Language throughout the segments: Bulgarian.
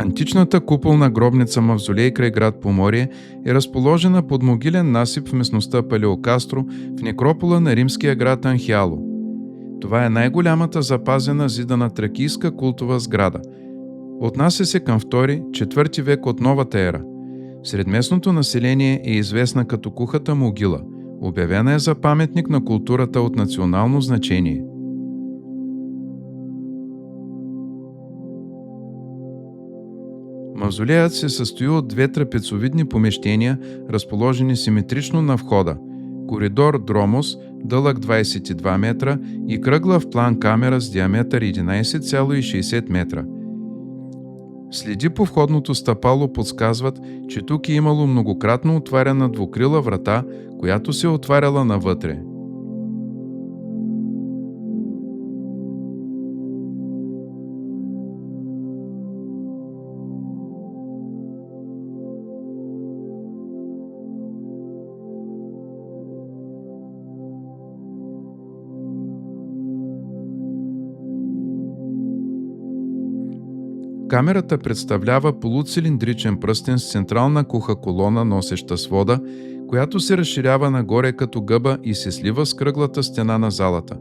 Античната куполна гробница Мавзолей край град Поморие е разположена под могилен насип в местността Палеокастро в некропола на римския град Анхиало. Това е най-голямата запазена зидана тракийска култова сграда. Отнася се към 2-4 век от новата ера. Сред местното население е известна като Кухата могила. Обявена е за паметник на културата от национално значение. Мавзолеят се състои от 2 трапецовидни помещения, разположени симетрично на входа. Коридор Дромос, дълъг 22 метра и кръгла в план камера с диаметър 11,60 метра. Следи по входното стъпало подсказват, че тук е имало многократно отваряна двукрила врата, която се отваряла навътре. Камерата представлява полуцилиндричен пръстен с централна куха колона, носеща свода, която се разширява нагоре като гъба и се слива с кръглата стена на залата.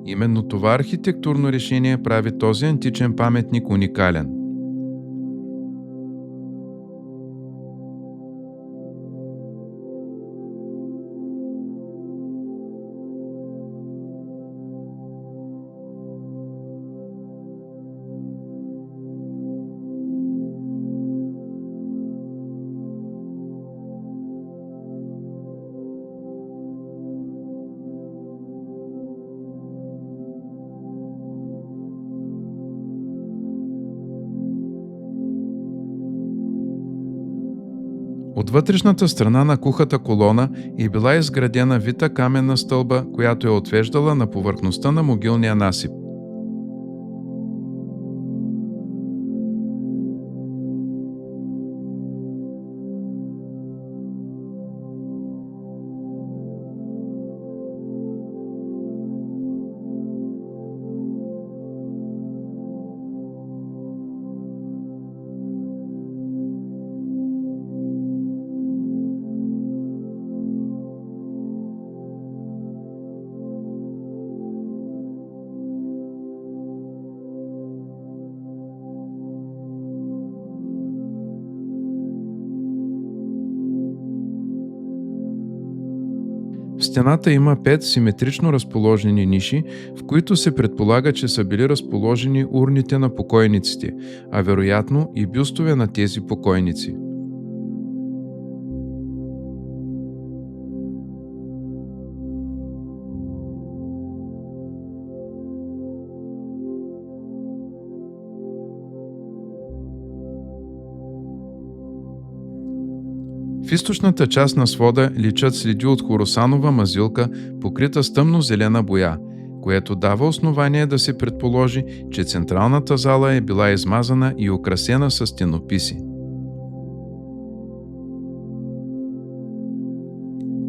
Именно това архитектурно решение прави този античен паметник уникален. От вътрешната страна на кухата колона е била изградена вита каменна стълба, която е отвеждала на повърхността на могилния насип. В стената има 5 симетрично разположени ниши, в които се предполага, че са били разположени урните на покойниците, а вероятно и бюстове на тези покойници. В източната част на свода личат следи от хоросанова мазилка, покрита с тъмно-зелена боя, което дава основание да се предположи, че централната зала е била измазана и украсена с стенописи.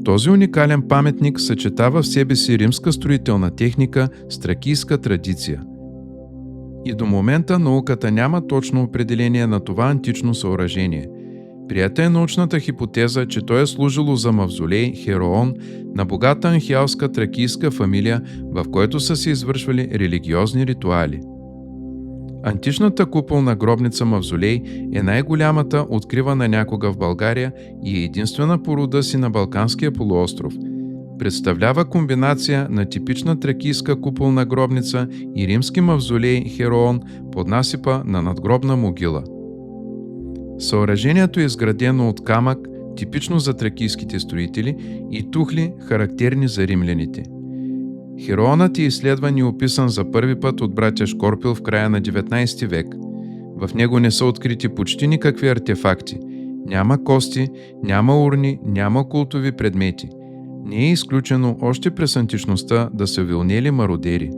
Този уникален паметник съчетава в себе си римска строителна техника с тракийска традиция. И до момента науката няма точно определение на това антично съоръжение. Прията е научната хипотеза, че то е служило за мавзолей, хероон на богата анхиалска тракийска фамилия, в който са се извършвали религиозни ритуали. Античната куполна гробница Мавзолей е най-голямата, откривана някога в България и е единствена по рода си на Балканския полуостров. Представлява комбинация на типична тракийска куполна гробница и римски мавзолей хероон под насипа на надгробна могила. Съоръжението е изградено от камък, типично за тракийските строители, и тухли, характерни за римляните. Хероонът е изследван и описан за първи път от братя Шкорпил в края на 19 век. В него не са открити почти никакви артефакти. Няма кости, няма урни, няма култови предмети. Не е изключено още през античността да са вилнели мародери.